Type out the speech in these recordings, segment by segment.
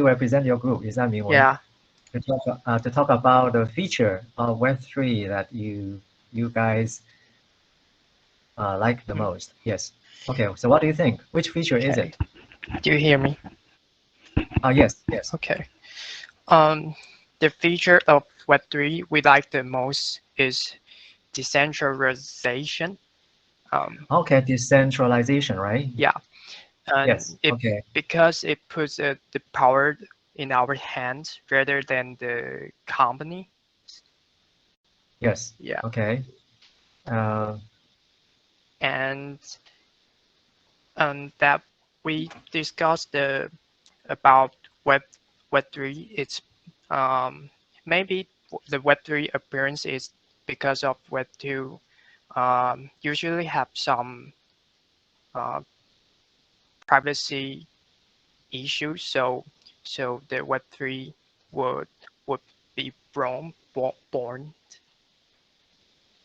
represent your group. Is that Mingwen? Yeah. To talk about the feature of Web3 that you guys like the Mm, most. Yes. Okay. So what do you think? Which feature is okay. it? Do you hear me? Yes. Yes. Okay. Um, the feature of Web3 we like the most is decentralization. Um, Okay. Decentralization, right? yeah, Yes. and it Okay. because it puts the power in our hands rather than the company. Yes. Yeah, Okay. Uh, and that we discussed about Web3. It's um, maybe the Web3 appearance is because of Web2. Usually have some uh, privacy issues, so the Web3 would would be born.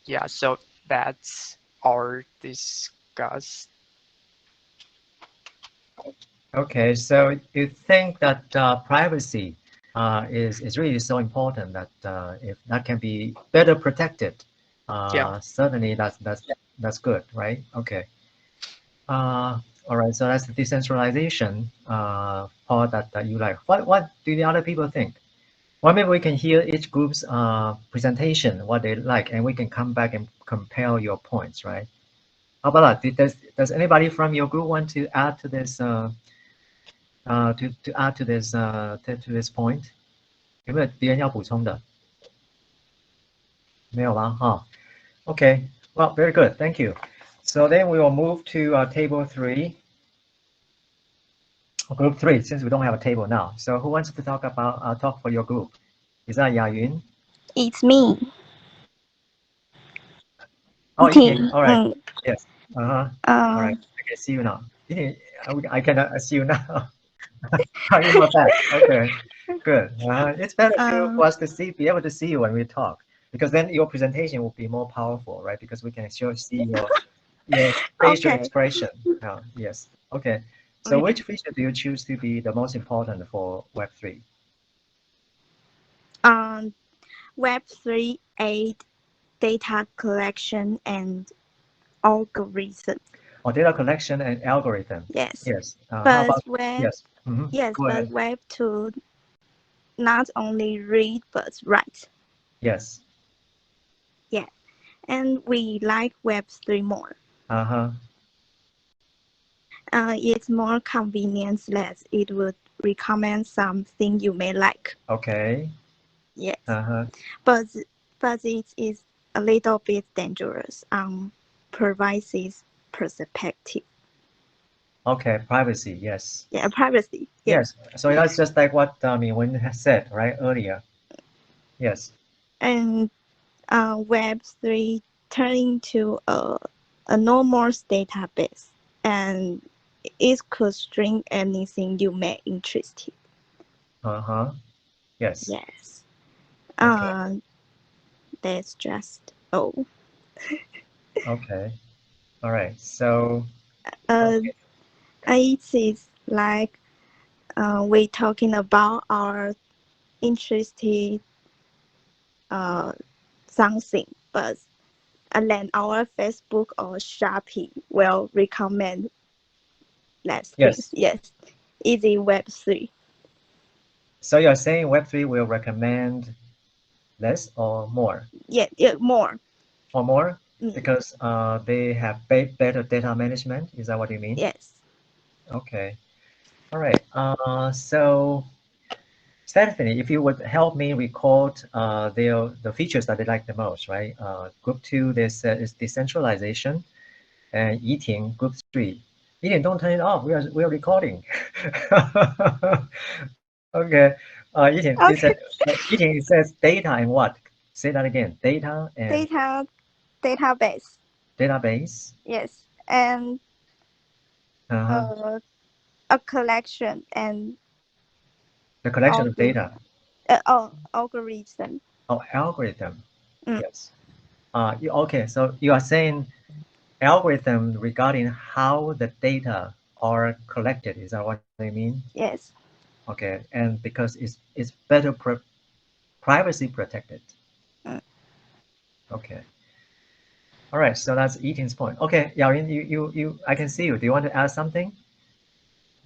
Yeah, so that's our discuss. okay. So you think that privacy is really so important that if that can be better protected, Yeah. certainly that's good, right? Okay. All right. So that's the decentralization part that you like. What do the other people think? Well, maybe we can hear each group's presentation, what they like, and we can come back and compare your points, right? How about that? Does anybody from your group want to add to this to add to this point? 有没有别人要补充的？没有吗？哈。Okay. Well, very good. Thank you. So then we will move to table 3, group 3, since we don't have a table now. So who wants to talk for your group? Is that Yayun? It's me. Oh, Yiting. Ting. All right. Yes. Uh-huh. All right. Um, I can see you now. Yiting, I can see you now. You are back. Okay. Good. It's better for um, us to be able to see you when we talk, because then your presentation will be more powerful, right? Because we can see your facial okay. expression. Yes. Okay. So Okay. which feature do you choose to be the most important for Web3? Um, Web3 aid data collection and algorithm. Or data collection and algorithm? Yes. Yes. How But about, Web yes. Mm-hmm. yes, Go but ahead. Web2 not only read but write. Yes. Yeah. And we like Web3 more. Uh-huh. It's more convenient that it would recommend something you may like. Okay. Yes. Uh-huh. But it is a little bit dangerous on privacy's perspective. Okay. Privacy. Yes. Yeah, privacy. Yeah. Yes. So that's just like what Min has said, right, earlier. Yes. And Web3 turned into a normal database, and it could string anything you may interested. Uh-huh. Yes. Yes. Okay. Uh, that's just all. Okay. All right. So, Uh, okay. it is like we talking about our interested uh something, but and then our Facebook or Shopee will recommend less things. Yes. Yes, easy Web3. So you're saying Web3 will recommend less or more? Yeah, yeah, more. Or more? Mm, Because they have better data management. Is that what you mean? yes. Okay. All right. So Stephanie, if you would help me record the features that they like the most, right? Group 2, this is decentralization, and Yiting, group 3. Yiting, don't turn it off. We are recording. Okay. Yiting, you said Okay. Yiting, it says data and what? Say that again. Data and Data database. database. Yes, and Uh-huh. uh, a collection and The collection of algorithm. data. Algorithm. Oh, algorithm. Mm, Yes. Okay, so you are saying algorithm regarding how the data are collected. Is that what I mean? yes. Okay, and because it's better privacy protected. Okay. All right, so that's Eating's point. Okay, Yaoyin, you, I can see you. Do you want to add something?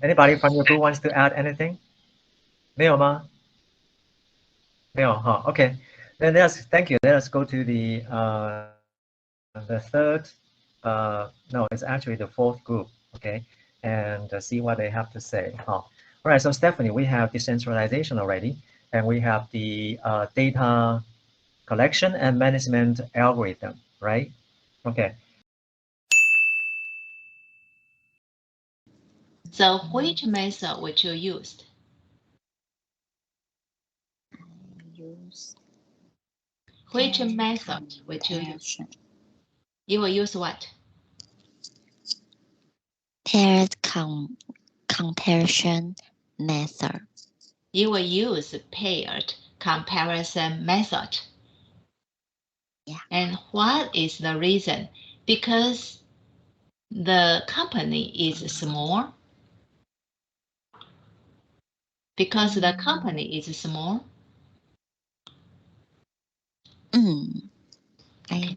Anybody from your group wants to add anything? 没有吗？没有哈。Okay, then thank you. Let us go to the third. No, it's actually the fourth group. Okay, and see what they have to say. All right, so Stephanie, we have decentralization already, and we have the data collection and management algorithm, right? Okay. So which method would you use? Which method would you use? You will use what? Paired comparison method. You will use paired comparison method. Yeah. And what is the reason? Because the company is small. Because the company is small. Because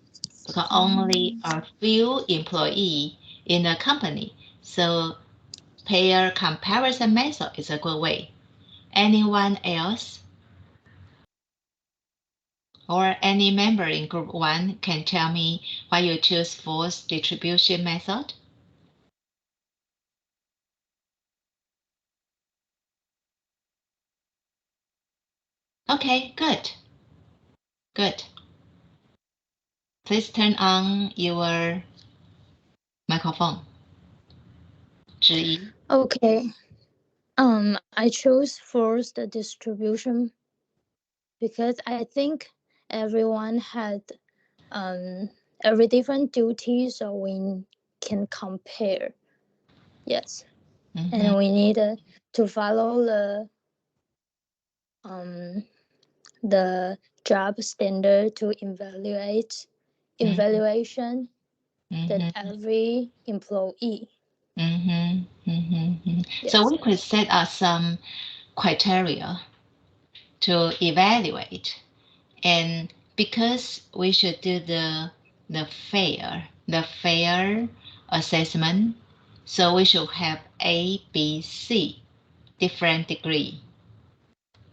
only a few employees in the company. So pair comparison method is a good way. Anyone else? Or any member in group 1 can tell me why you choose force distribution method? Okay, good. Good. Please turn on your microphone. 之一. Okay. I chose forced distribution because I think everyone had every different duty, so we can compare. Yes. And we need to follow the job standard to evaluation that every employee. Yes. So we could set up some criteria to evaluate, and because we should do the fair assessment, so we should have A, B, C, different degree.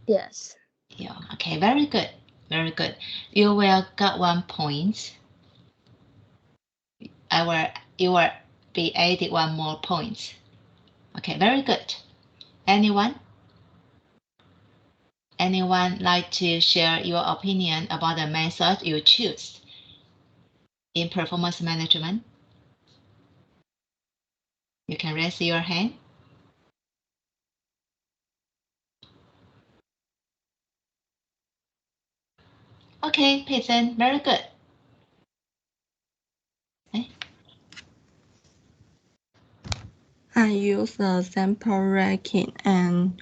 Yes. Yeah. Okay. Very good. Very good. You will get 1 point. You will be added 1 more point. Okay. Very good. Anyone? Anyone like to share your opinion about the method you choose in performance management? You can raise your hand. Okay, Peyton, very good. Okay. I use the sample ranking and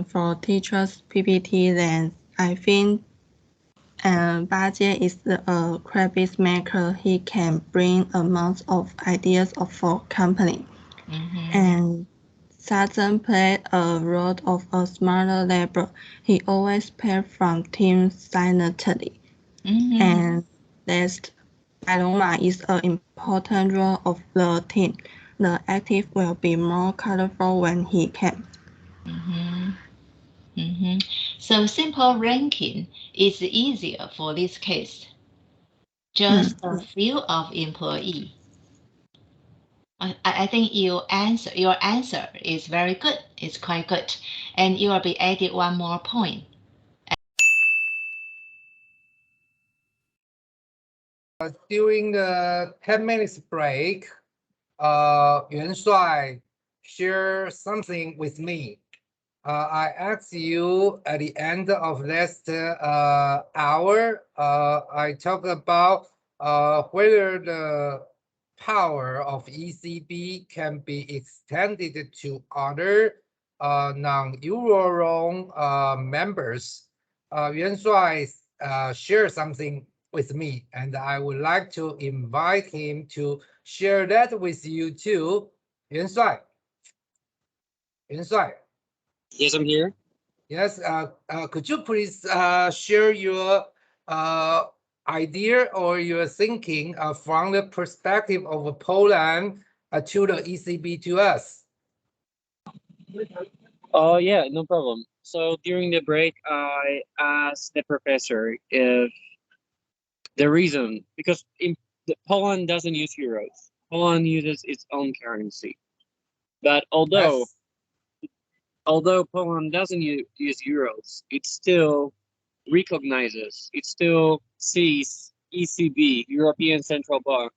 for teachers PPT, then I think Bajie is a crevice maker. He can bring amounts of ideas for company. And Sutton played a role of a smaller labor. He always paired from teams silently. And last, Paloma is an important role of the team. The active will be more colorful when he can. So simple ranking is easier for this case. Just a few of employee. I think your answer is very good. It's quite good. And you will be added 1 more point. During the 10 minutes break, Wen share something with me. I asked you at the end of last hour, I talked about whether the power of ECB can be extended to other non-Eurozone members. Yuan Shuai shared something with me, and I would like to invite him to share that with you too. Yuan Shuai. Yes, I'm here. Yes. Could you please share your idea or your thinking from the perspective of Poland to the ECB to us? Oh, yeah, no problem. So during the break, I asked the professor if the reason, because Poland doesn't use euros. Poland uses its own currency. But although Poland doesn't use euros, it still recognizes, it still sees ECB, European Central Bank,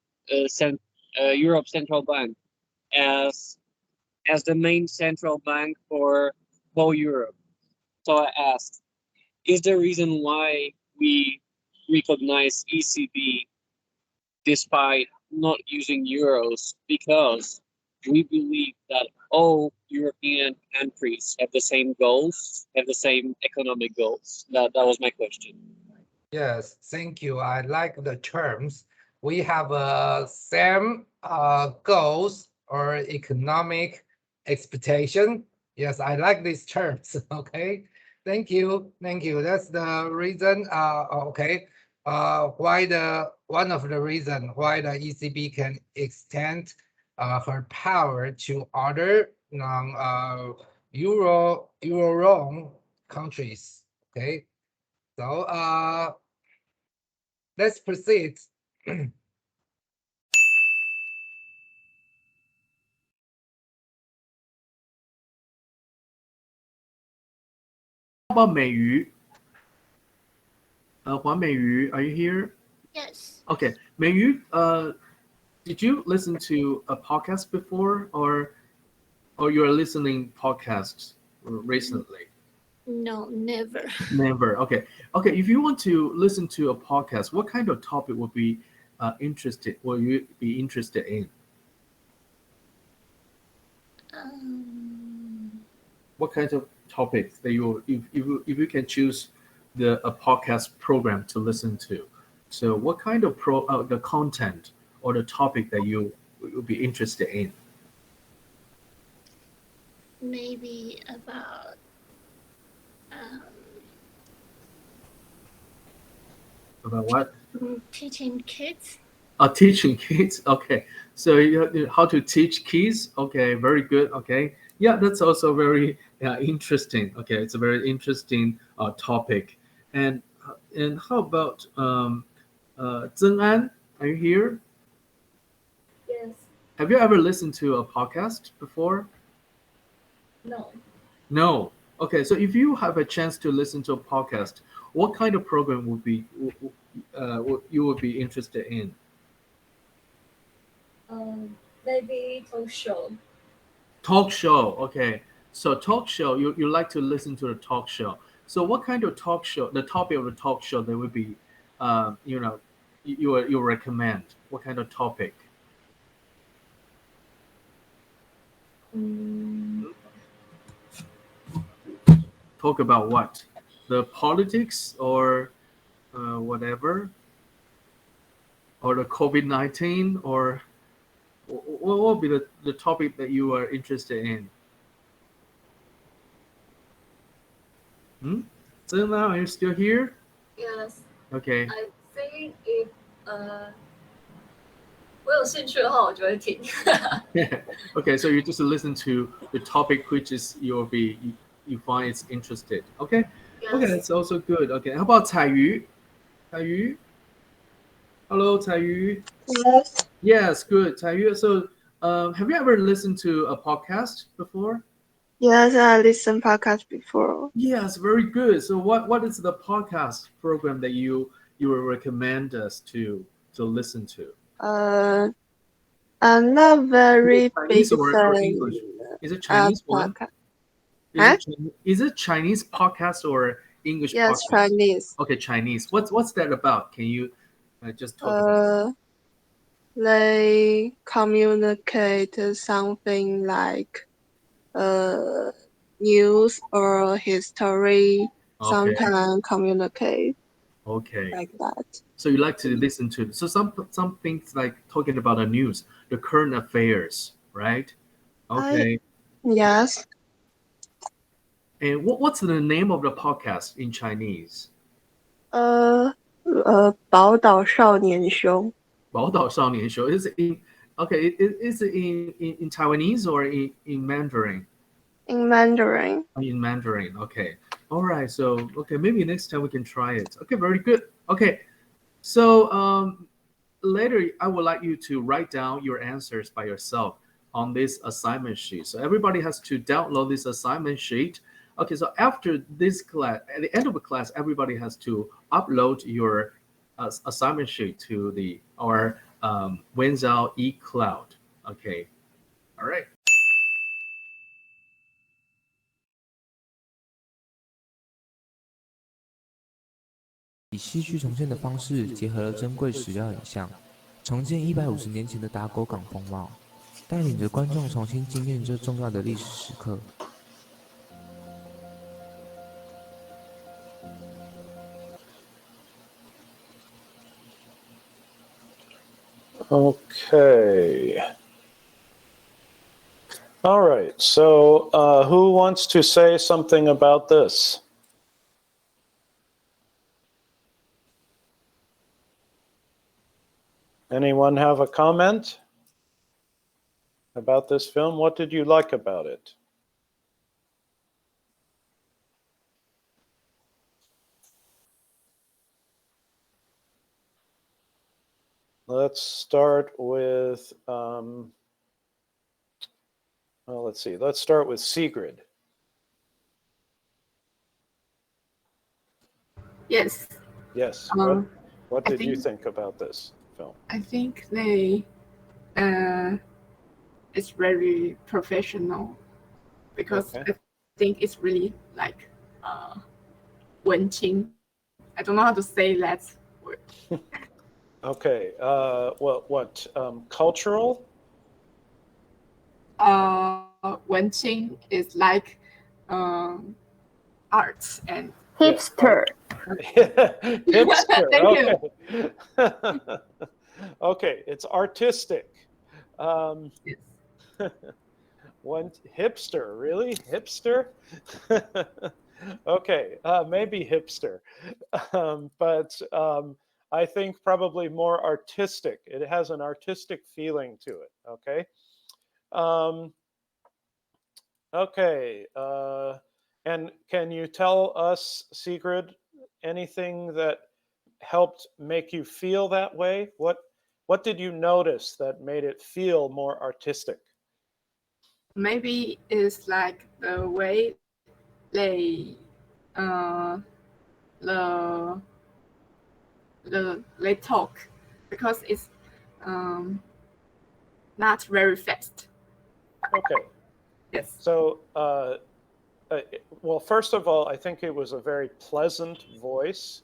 Europe Central Bank, as the main central bank for whole Europe. So I asked, is the reason why we recognize ECB despite not using euros because we believe that all European countries have the same goals, have the same economic goals? That was my question. Yes, thank you. I like the terms. We have same goals or economic expectation. Yes, I like these terms. Okay, thank you, thank you. That's the reason. Okay, one of the reason why the ECB can extend her power to other non Eurozone countries. Okay, so let's proceed. 美鱼 黄美鱼 are you here? Yes. Okay, 美鱼 did you listen to a podcast before or you're listening podcasts recently? No, never. Never. Okay. If you want to listen to a podcast, what kind of topic will you be interested in? What kinds of topics that if you can choose a podcast program to listen to? So what kind of the content or the topic that you will be interested in? Maybe about About what? teaching kids. Teaching kids. Okay. So how to teach kids. Okay. Very good. Okay. Yeah, that's also very interesting. Okay. It's a very interesting topic. And how about Zeng An? Are you here? Yes. Have you ever listened to a podcast before? No. No. Okay. So if you have a chance to listen to a podcast, what kind of program you would be interested in? Maybe talk show. Talk show. Okay. So talk show, you like to listen to the talk show. So what kind of talk show, the topic of the talk show that would be, you recommend? What kind of topic? Talk about what? The politics or whatever? Or the COVID-19 or what will be the topic that you are interested in? So now, are you still here? Yes. Okay. I think if 我有兴趣的话，我就会听。Okay, so you just listen to the topic which is you find it's interested. Okay. Yes. Okay, that's also good. Okay, how about 彩鱼? 彩鱼? Hello, 彩鱼. Yes. Yes, good. 彩鱼. So, have you ever listened to a podcast before? Yes, I listened podcast before. Yes, very good. So, what is the podcast program that you will recommend us to listen to? I'm not very big Chinese or fan. English? Is it Chinese one? Is it Chinese podcast or English Yes, podcast? Chinese. Okay, Chinese. What's that about? Can you just talk about it? They communicate something like news or history. Okay. Sometimes communicate Okay. like that. So you like to listen to some things like talking about the news, the current affairs, right? Okay. Yes. And what's the name of the podcast in Chinese? 宝岛少年兄. 宝岛少年秀. Is it in okay? Is it in Taiwanese or in Mandarin? In Mandarin. In Mandarin. Okay. All right. So okay, maybe next time we can try it. Okay. Very good. Okay. So later I would like you to write down your answers by yourself on this assignment sheet. So everybody has to download this assignment sheet. Okay, so after this class, at the end of the class, everybody has to upload your assignment sheet to our Wen-Zao eCloud. Okay, all right. 以戏剧重现的方式，结合了珍贵史料影像，重建150年前的打狗港风貌，带领着观众重新经验这重要的历史时刻。Okay. All right. So who wants to say something about this? Anyone have a comment about this film? What did you like about it? Let's start with, well, let's see. Let's start with Sigrid. Yes. Yes. What did you think about this film? I think it's very professional because I think it's really like 文青. I don't know how to say that word. Okay. What? Cultural? 文青 is like arts and hipster. Hipster. Thank you. Okay, it's artistic. Yes. One hipster, really? Hipster? Okay, maybe hipster, but I think probably more artistic. It has an artistic feeling to it. Okay. Okay. And can you tell us, Sigrid, anything that helped make you feel that way? What did you notice that made it feel more artistic? Maybe it's like the way they they talk, because it's not very fast. Okay. Yes. So, well, first of all, I think it was a very pleasant voice,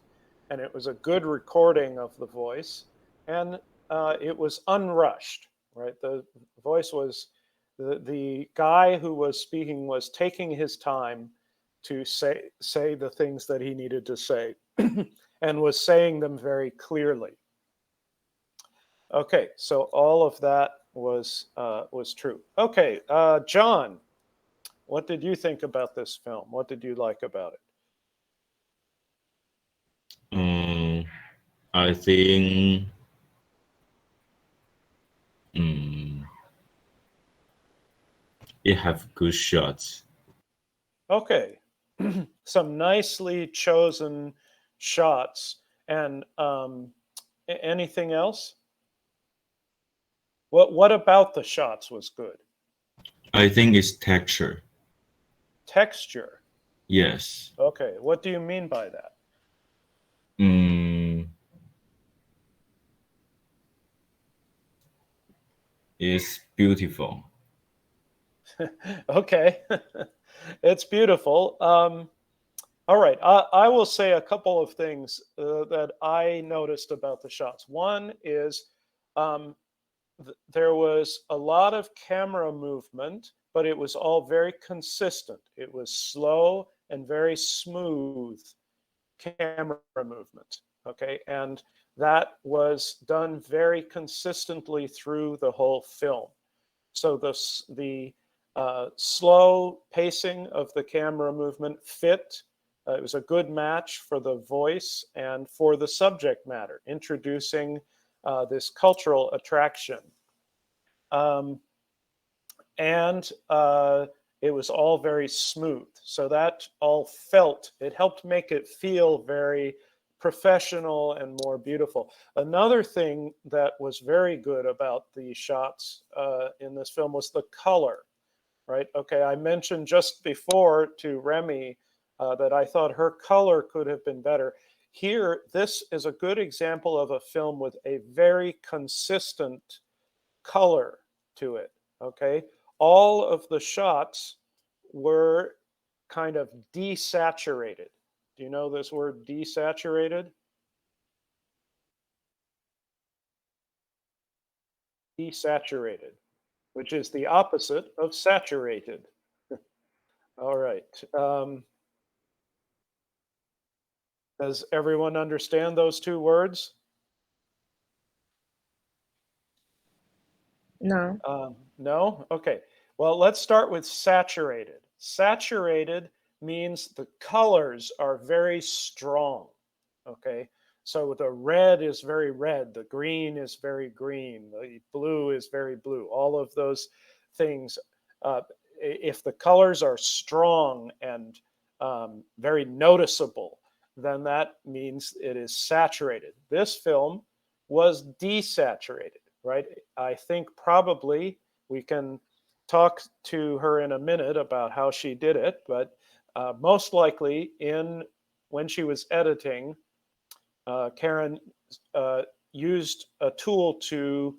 and it was a good recording of the voice, and it was unrushed, right? The voice was, the guy who was speaking was taking his time to say the things that he needed to say and was saying them very clearly. Okay, so all of that was true. Okay, John, what did you think about this film? What did you like about it? I think it have good shots. Okay, some nicely chosen shots. And anything else? What about the shots was good? I think it's texture. Texture? Yes. Okay, what do you mean by that? It's beautiful. Okay, it's beautiful. All right, I will say a couple of things that I noticed about the shots. One is there was a lot of camera movement, but it was all very consistent. It was slow and very smooth camera movement, okay? And that was done very consistently through the whole film. So the slow pacing of the camera movement fit. It was a good match for the voice and for the subject matter, introducing this cultural attraction. And it was all very smooth. So that all it helped make it feel very professional and more beautiful. Another thing that was very good about the shots in this film was the color, right? Okay, I mentioned just before to Remy that I thought her color could have been better. Here, this is a good example of a film with a very consistent color to it, okay? All of the shots were kind of desaturated. Do you know this word desaturated? Desaturated, which is the opposite of saturated. All right. Does everyone understand those two words? No. No? Okay. Well, let's start with saturated. Saturated means the colors are very strong. Okay. So the red is very red, the green is very green, the blue is very blue. All of those things, if the colors are strong and very noticeable, then that means it is saturated. This film was desaturated, right? I think probably we can talk to her in a minute about how she did it, but most likely when she was editing, Karen used a tool to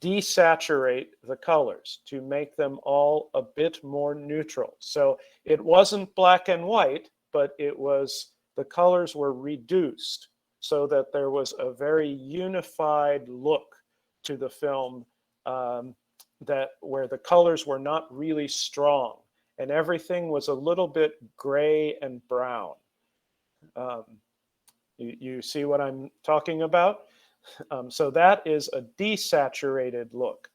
desaturate the colors to make them all a bit more neutral. So it wasn't black and white, but the colors were reduced so that there was a very unified look to the film, where the colors were not really strong and everything was a little bit gray and brown. You see what I'm talking about? So that is a desaturated look,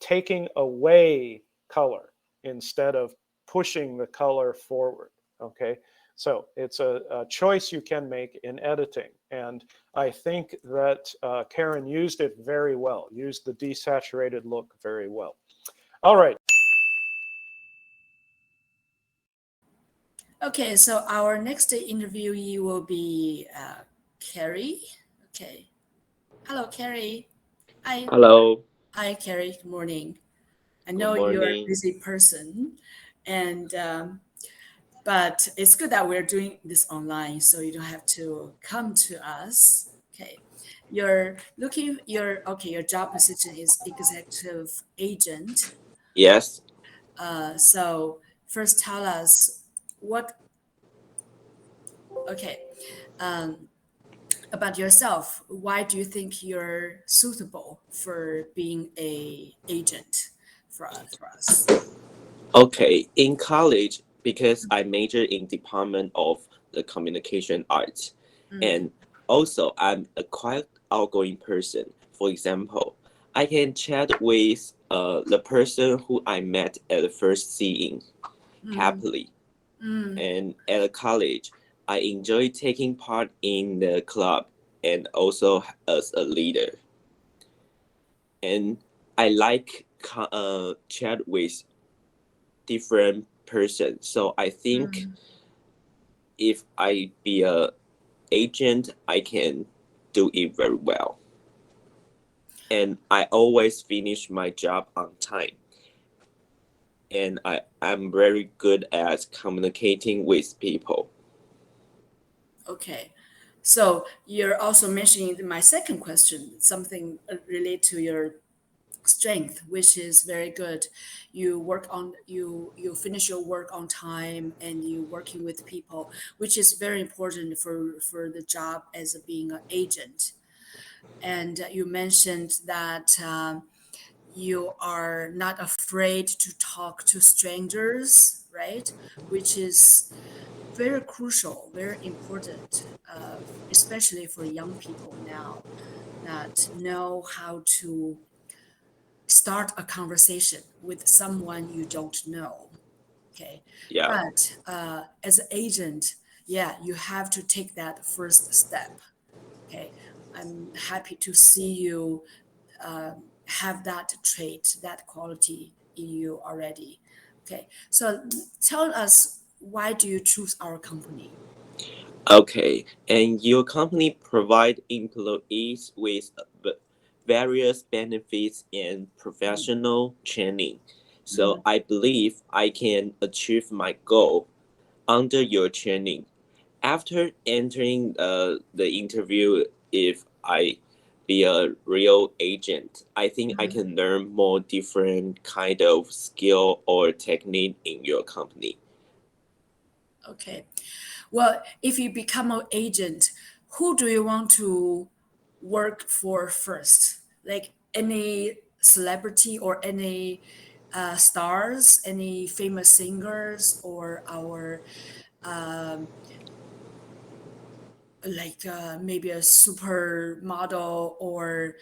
taking away color instead of pushing the color forward, okay? So it's a choice you can make in editing. And I think that Karen used it very well, used the desaturated look very well. All right. Okay, so our next interviewee will be Carrie. Okay. Hello, Carrie. Hi. Hello. Hi, Carrie. Good morning. I Good know you're a morning. busy person, and but it's good that we're doing this online, so you don't have to come to us. Okay. Your job position is executive agent. Yes. So first tell us about yourself. Why do you think you're suitable for being a agent for us? Okay. In college, because I majored in Department of the Communication Arts, and also I'm a quite outgoing person. For example, I can chat with the person who I met at the first seeing happily. And at a college, I enjoy taking part in the club and also as a leader. And I like chat with different persons. So I think if I be a agent, I can do it very well. And I always finish my job on time. And I'm very good at communicating with people. Okay. So you're also mentioning my second question, something related to your strength, which is very good. You finish your work on time and you working with people, which is very important for the job as being an agent. And you mentioned that you are not afraid to talk to strangers, right? Which is very crucial, very important, especially for young people now that know how to start a conversation with someone you don't know. Okay. Yeah. But as an agent, yeah, you have to take that first step. Okay. I'm happy to see you have that trait, that quality in you already. Okay. So tell us, why do you choose our company? Okay, and your company provide employees with various benefits and professional training. So I believe I can achieve my goal under your training. After entering the interview, if I be a real agent, I think I can learn more different kind of skill or technique in your company. Okay. Well, if you become an agent, who do you want to work for first? Like any celebrity or any stars, any famous singers, or our maybe a supermodel or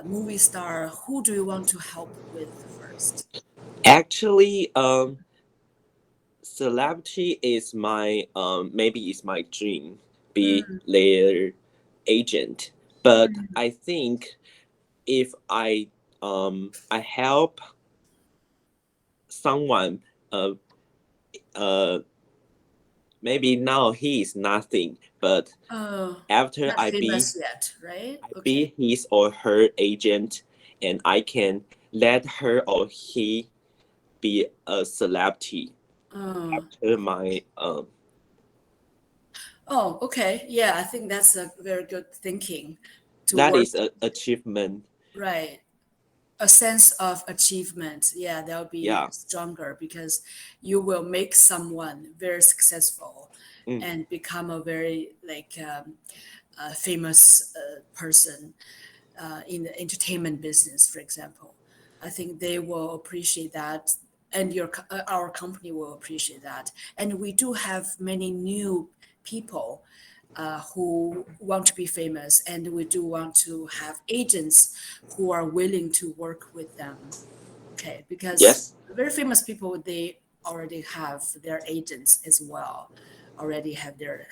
movie star? Who do you want to help with first? Actually, celebrity is my maybe it's my dream be their agent, but I think if I help someone maybe now he is nothing, but after Not I famous yet, right? be his or her agent, and I can let her or he be a celebrity after my Oh, okay. Yeah, I think that's a very good thinking to that work. is an achievement. Right. A sense of achievement. Yeah, that'll be Yeah. stronger because you will make someone very successful Mm. and become a very famous person in the entertainment business, for example. I think they will appreciate that, and our company will appreciate that. And we do have many new people who want to be famous, and we do want to have agents who are willing to work with them. Okay, because Yes. very famous people, they already have their agents as well. Already have their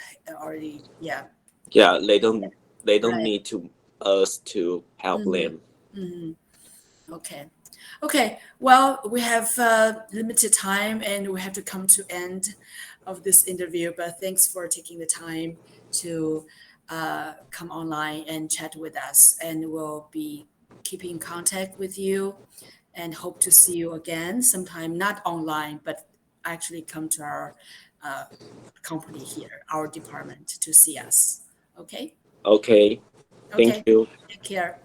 yeah. Yeah, they don't Right. need to us to help them. Okay. Okay. Well, we have limited time and we have to come to end of this interview, but thanks for taking the time to come online and chat with us, and we'll be keeping in contact with you and hope to see you again sometime, not online, but actually come to our company here, our department, to see us. Okay? Okay. Thank Okay. you. Take care.